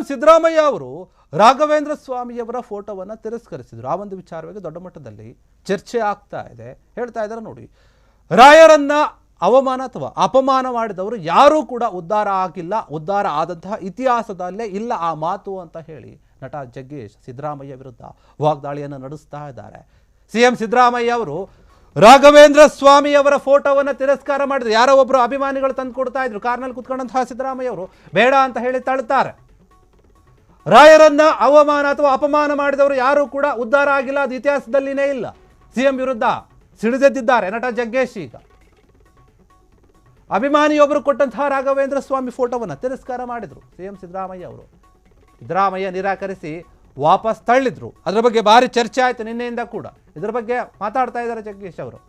ಸಿದ್ದರಾಮಯ್ಯ ಅವರು ರಾಘವೇಂದ್ರ ಸ್ವಾಮಿಯವರ ಫೋಟೋವನ್ನು ತಿರಸ್ಕರಿಸಿದ್ರು. ಆ ಒಂದು ವಿಚಾರವಾಗಿ ದೊಡ್ಡ ಮಟ್ಟದಲ್ಲಿ ಚರ್ಚೆ ಆಗ್ತಾ ಇದೆ. ಹೇಳ್ತಾ ಇದ್ದಾರೆ ನೋಡಿ, ರಾಯರನ್ನ ಅವಮಾನ ಅಥವಾ ಅಪಮಾನ ಮಾಡಿದವರು ಯಾರೂ ಕೂಡ ಉದ್ಧಾರ ಆಗಿಲ್ಲ, ಉದ್ಧಾರ ಆದಂತಹ ಇತಿಹಾಸದಲ್ಲೇ ಇಲ್ಲ ಆ ಮಾತು ಅಂತ ಹೇಳಿ ನಟ ಜಗ್ಗೇಶ್ ಸಿದ್ದರಾಮಯ್ಯ ವಿರುದ್ಧ ವಾಗ್ದಾಳಿಯನ್ನು ನಡೆಸ್ತಾ ಇದ್ದಾರೆ. ಸಿಎಂ ಸಿದ್ದರಾಮಯ್ಯ ಅವರು ರಾಘವೇಂದ್ರ ಸ್ವಾಮಿಯವರ ಫೋಟೋವನ್ನು ತಿರಸ್ಕಾರ ಮಾಡಿದ್ರು. ಯಾರೋ ಒಬ್ಬರು ಅಭಿಮಾನಿಗಳು ತಂದು ಕೊಡ್ತಾ ಇದ್ರು, ಕಾರ್ನಲ್ಲಿ ಕುತ್ಕೊಂಡಂತಹ ಸಿದ್ದರಾಮಯ್ಯ ಅವರು ಬೇಡ ಅಂತ ಹೇಳಿ ತಳ್ಳುತ್ತಾರೆ. ರಾಯರನ್ನ ಅವಮಾನ ಅಥವಾ ಅಪಮಾನ ಮಾಡಿದವರು ಯಾರೂ ಕೂಡ ಉದ್ಧಾರ ಆಗಿಲ್ಲ, ಅದು ಇತಿಹಾಸದಲ್ಲಿನೇ ಇಲ್ಲ. ಸಿಎಂ ವಿರುದ್ಧ ಸಿಡಿದೆದ್ದಿದ್ದಾರೆ ನಟ ಜಗ್ಗೇಶ್. ಈಗ ಅಭಿಮಾನಿಯೊಬ್ಬರು ಕೊಟ್ಟಂತಹ ರಾಘವೇಂದ್ರ ಸ್ವಾಮಿ ಫೋಟೋವನ್ನು ತಿರಸ್ಕಾರ ಮಾಡಿದ್ರು ಸಿಎಂ ಸಿದ್ದರಾಮಯ್ಯ ಅವರು. ಸಿದ್ದರಾಮಯ್ಯ ನಿರಾಕರಿಸಿ ವಾಪಸ್ ತಳ್ಳಿದ್ರು. ಅದರ ಬಗ್ಗೆ ಭಾರಿ ಚರ್ಚೆ ಆಯಿತು ನಿನ್ನೆಯಿಂದ ಕೂಡ. ಇದರ ಬಗ್ಗೆ ಮಾತಾಡ್ತಾ ಇದ್ದಾರೆ ಜಗ್ಗೇಶ್ ಅವರು.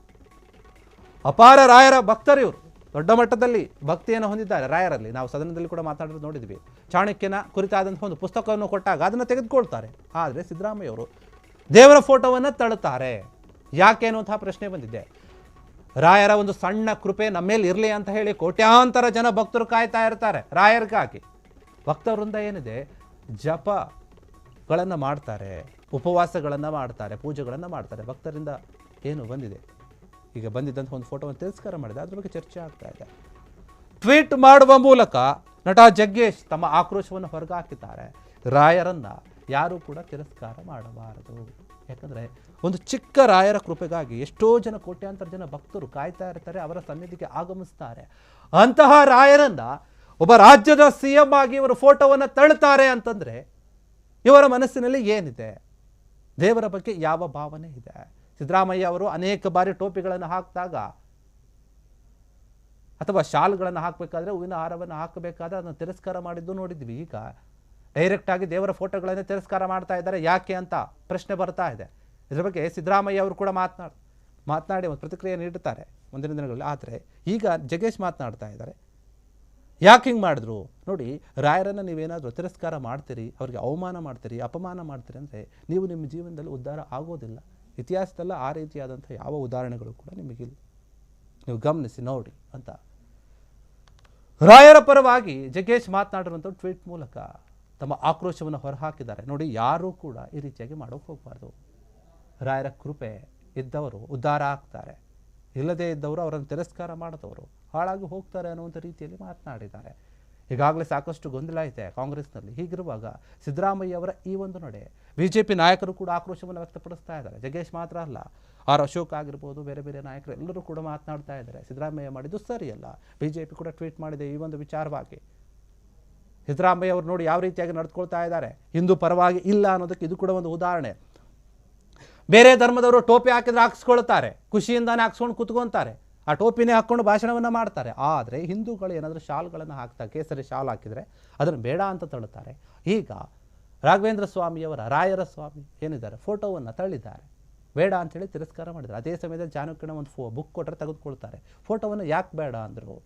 ಅಪಾರ ರಾಯರ ಭಕ್ತರು ಇವರು, ದೊಡ್ಡ ಮಟ್ಟದಲ್ಲಿ ಭಕ್ತಿಯನ್ನು ಹೊಂದಿದ್ದಾರೆ ರಾಯರಲ್ಲಿ. ನಾವು ಸದನದಲ್ಲಿ ಕೂಡ ಮಾತಾಡೋದು ನೋಡಿದ್ವಿ. ಚಾಣಕ್ಯನ ಕುರಿತಾದಂತಹ ಒಂದು ಪುಸ್ತಕವನ್ನು ಕೊಟ್ಟಾಗ ಅದನ್ನು ತೆಗೆದುಕೊಳ್ತಾರೆ. ಆದರೆ ಸಿದ್ದರಾಮಯ್ಯ ಅವರು ದೇವರ ಫೋಟೋವನ್ನು ತಳ್ಳುತ್ತಾರೆ. ಯಾಕೆ ಅನ್ನುವಂತಹ ಪ್ರಶ್ನೆ ಬಂದಿದೆ. ರಾಯರ ಒಂದು ಸಣ್ಣ ಕೃಪೆ ನಮ್ಮ ಮೇಲೆ ಇರಲಿ ಅಂತ ಹೇಳಿ ಕೋಟ್ಯಾಂತರ ಜನ ಭಕ್ತರು ಕಾಯ್ತಾ ಇರ್ತಾರೆ ರಾಯರಿಗಾಗಿ. ಭಕ್ತವೃಂದ ಏನಿದೆ, ಜಪಗಳನ್ನು ಮಾಡ್ತಾರೆ, ಉಪವಾಸಗಳನ್ನು ಮಾಡ್ತಾರೆ, ಪೂಜೆಗಳನ್ನು ಮಾಡ್ತಾರೆ. ಭಕ್ತರಿಂದ ಏನು ಬಂದಿದೆ, ಈಗ ಬಂದಿದ್ದಂಥ ಒಂದು ಫೋಟೋವನ್ನು ತಿರಸ್ಕಾರ ಮಾಡಿದೆ. ಅದ್ರ ಬಗ್ಗೆ ಚರ್ಚೆ ಆಗ್ತಾ ಇದೆ. ಟ್ವೀಟ್ ಮಾಡುವ ಮೂಲಕ ನಟ ಜಗ್ಗೇಶ್ ತಮ್ಮ ಆಕ್ರೋಶವನ್ನು ಹೊರಗಾಕಿದ್ದಾರೆ. ರಾಯರನ್ನ ಯಾರೂ ಕೂಡ ತಿರಸ್ಕಾರ ಮಾಡಬಾರದು. ಯಾಕಂದರೆ ಒಂದು ಚಿಕ್ಕ ರಾಯರ ಕೃಪೆಗಾಗಿ ಎಷ್ಟೋ ಜನ, ಕೋಟ್ಯಾಂತರ ಜನ ಭಕ್ತರು ಕಾಯ್ತಾ ಇರ್ತಾರೆ, ಅವರ ಸನ್ನಿಧಿಗೆ ಆಗಮಿಸ್ತಾರೆ. ಅಂತಹ ರಾಯರನ್ನ ಒಬ್ಬ ರಾಜ್ಯದ ಸಿಎಂ ಆಗಿ ಇವರು ಫೋಟೋವನ್ನು ತಳ್ಳುತ್ತಾರೆ ಅಂತಂದರೆ ಇವರ ಮನಸ್ಸಿನಲ್ಲಿ ಏನಿದೆ, ದೇವರ ಬಗ್ಗೆ ಯಾವ ಭಾವನೆ ಇದೆ? ಸಿದ್ದರಾಮಯ್ಯ ಅವರು ಅನೇಕ ಬಾರಿ ಟೋಪಿಗಳನ್ನು ಹಾಕಿದಾಗ ಅಥವಾ ಶಾಲ್ಗಳನ್ನು ಹಾಕಬೇಕಾದ್ರೆ, ಹೂವಿನ ಹಾರವನ್ನು ಹಾಕಬೇಕಾದ್ರೆ ಅದನ್ನು ತಿರಸ್ಕಾರ ಮಾಡಿದ್ದು ನೋಡಿದ್ವಿ. ಈಗ ಡೈರೆಕ್ಟ್ ಆಗಿ ದೇವರ ಫೋಟೋಗಳನ್ನೇ ತಿರಸ್ಕಾರ ಮಾಡ್ತಾ ಇದ್ದಾರೆ. ಯಾಕೆ ಅಂತ ಪ್ರಶ್ನೆ ಬರ್ತಾ ಇದೆ. ಇದರ ಬಗ್ಗೆ ಸಿದ್ದರಾಮಯ್ಯ ಅವರು ಕೂಡ ಮಾತನಾಡಿ ಒಂದು ಪ್ರತಿಕ್ರಿಯೆ ನೀಡುತ್ತಾರೆ ಮುಂದಿನ ದಿನಗಳಲ್ಲಿ. ಆದರೆ ಈಗ ಜಗ್ಗೇಶ್ ಮಾತನಾಡ್ತಾ ಇದ್ದಾರೆ. ಯಾಕೆ ಹಿಂಗೆ ಮಾಡಿದ್ರು ನೋಡಿ, ರಾಯರನ್ನು ನೀವೇನಾದರೂ ತಿರಸ್ಕಾರ ಮಾಡ್ತೀರಿ, ಅವ್ರಿಗೆ ಅವಮಾನ ಮಾಡ್ತೀರಿ, ಅಪಮಾನ ಮಾಡ್ತೀರಿ ಅಂದರೆ ನೀವು ನಿಮ್ಮ ಜೀವನದಲ್ಲಿ ಉದ್ಧಾರ ಆಗೋದಿಲ್ಲ. ಇತಿಹಾಸದಲ್ಲ ಆ ರೀತಿಯಾದಂಥ ಯಾವ ಉದಾಹರಣೆಗಳು ಕೂಡ ನಿಮಗಿಲ್ಲ. ನೀವು ಗಮನಿಸಿ ನೋಡಿ ಅಂತ ರಾಯರ ಪರವಾಗಿ ಜಗ್ಗೇಶ್ ಮಾತನಾಡಿರುವಂಥ ಟ್ವೀಟ್ ಮೂಲಕ ತಮ್ಮ ಆಕ್ರೋಶವನ್ನು ಹೊರಹಾಕಿದ್ದಾರೆ. ನೋಡಿ, ಯಾರೂ ಕೂಡ ಈ ರೀತಿಯಾಗಿ ಮಾಡೋಕ್ಕೆ ಹೋಗಬಾರ್ದು. ರಾಯರ ಕೃಪೆ ಇದ್ದವರು ಉದ್ಧಾರ ಆಗ್ತಾರೆ, ಇಲ್ಲದೇ ಇದ್ದವರು ಅವರನ್ನು ತಿರಸ್ಕಾರ ಮಾಡಿದವರು ಹಾಳಾಗಿ ಹೋಗ್ತಾರೆ ಅನ್ನುವಂಥ ರೀತಿಯಲ್ಲಿ ಮಾತನಾಡಿದ್ದಾರೆ. ಈಗಾಗಲೇ ಸಾಕಷ್ಟು ಗೊಂದಲ ಇದೆ ಕಾಂಗ್ರೆಸ್ನಲ್ಲಿ. ಹೀಗಿರುವಾಗ ಸಿದ್ದರಾಮಯ್ಯ ಅವರ ಈ ಒಂದು ನಡೆ ಬಿಜೆಪಿ ನಾಯಕರು ಕೂಡ ಆಕ್ರೋಶವನ್ನು ವ್ಯಕ್ತಪಡಿಸ್ತಾ ಇದ್ದಾರೆ. ಜಗ್ಗೇಶ್ ಮಾತ್ರ ಅಲ್ಲ, ಆರ್ ಅಶೋಕ್ ಆಗಿರ್ಬೋದು, ಬೇರೆ ಬೇರೆ ನಾಯಕರು ಎಲ್ಲರೂ ಕೂಡ ಮಾತನಾಡ್ತಾ ಇದ್ದಾರೆ. ಸಿದ್ದರಾಮಯ್ಯ ಮಾಡಿದ್ದು ಸರಿಯಲ್ಲ. ಬಿಜೆಪಿ ಕೂಡ ಟ್ವೀಟ್ ಮಾಡಿದೆ ಈ ಒಂದು ವಿಚಾರವಾಗಿ. ಸಿದ್ದರಾಮಯ್ಯ ಅವರು ನೋಡಿ ಯಾವ ರೀತಿಯಾಗಿ ನಡೆದುಕೊಳ್ತಾ ಇದ್ದಾರೆ, ಹಿಂದೂ ಪರವಾಗಿ ಇಲ್ಲ ಅನ್ನೋದಕ್ಕೆ ಇದು ಕೂಡ ಒಂದು ಉದಾಹರಣೆ. ಬೇರೆ ಧರ್ಮದವರು ಟೋಪಿ ಹಾಕಿದ್ರೆ ಹಾಕ್ಸ್ಕೊಳ್ತಾರೆ, ಖುಷಿಯಿಂದಾನೆ ಹಾಕ್ಸ್ಕೊಂಡು ಕುತ್ಕೊತಾರೆ, ಆ ಟೋಪಿನೇ ಹಾಕ್ಕೊಂಡು ಭಾಷಣವನ್ನು ಮಾಡ್ತಾರೆ. ಆದರೆ ಹಿಂದೂಗಳು ಏನಾದರೂ ಶಾಲ್ಗಳನ್ನು ಹಾಕ್ತಾ, ಕೇಸರಿ ಶಾಲ್ ಹಾಕಿದರೆ ಅದನ್ನು ಬೇಡ ಅಂತ ತಳ್ಳುತ್ತಾರೆ. ಈಗ ರಾಘವೇಂದ್ರ ಸ್ವಾಮಿಯವರ, ರಾಯರ ಸ್ವಾಮಿ ಏನಿದ್ದಾರೆ ಫೋಟೋವನ್ನು ತಳ್ಳಿದ್ದಾರೆ, ಬೇಡ ಅಂಥೇಳಿ ತಿರಸ್ಕಾರ ಮಾಡಿದ್ದಾರೆ. ಅದೇ ಸಮಯದಲ್ಲಿ ಚಾಣಕ್ಯನ ಒಂದು ಬುಕ್ ಕೊಟ್ಟರೆ ತೆಗೆದುಕೊಳ್ತಾರೆ. ಫೋಟೋವನ್ನು ಯಾಕೆ ಬೇಡ ಅಂದರು?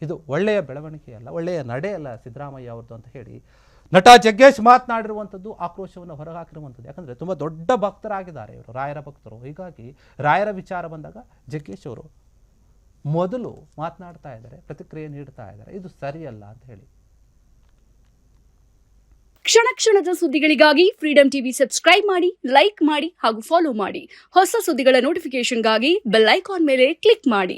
ಇದು ಒಳ್ಳೆಯ ಬೆಳವಣಿಗೆ ಅಲ್ಲ, ಒಳ್ಳೆಯ ನಡೆ ಅಲ್ಲ ಸಿದ್ದರಾಮಯ್ಯ ಅವ್ರದ್ದು ಅಂತ ಹೇಳಿ ನಟ ಜಗ್ಗೇಶ್ ಮಾತನಾಡಿರುವಂಥದ್ದು, ಆಕ್ರೋಶವನ್ನು ಹೊರಹಾಕಿರುವಂಥದ್ದು. ಯಾಕಂದರೆ ತುಂಬ ದೊಡ್ಡ ಭಕ್ತರಾಗಿದ್ದಾರೆ ಇವರು, ರಾಯರ ಭಕ್ತರು. ಹೀಗಾಗಿ ರಾಯರ ವಿಚಾರ ಬಂದಾಗ ಜಗ್ಗೇಶ್ ಅವರು ಮೊದಲು ಮಾತನಾಡ್ತಾ ಇದ್ದಾರೆ, ಪ್ರತಿಕ್ರಿಯೆ ನೀಡ್ತಾ ಇದ್ದಾರೆ. ಇದು ಸರಿಯಲ್ಲ ಅಂತ ಹೇಳಿ. ಕ್ಷಣ ಕ್ಷಣದ ಸುದ್ದಿಗಳಿಗಾಗಿ ಫ್ರೀಡಂ ಟಿವಿ ಸಬ್ಸ್ಕ್ರೈಬ್ ಮಾಡಿ, ಲೈಕ್ ಮಾಡಿ ಹಾಗೂ ಫಾಲೋ ಮಾಡಿ. ಹೊಸ ಸುದ್ದಿಗಳ ನೋಟಿಫಿಕೇಶನ್ಗಾಗಿ ಬೆಲ್ ಐಕಾನ್ ಮೇಲೆ ಕ್ಲಿಕ್ ಮಾಡಿ.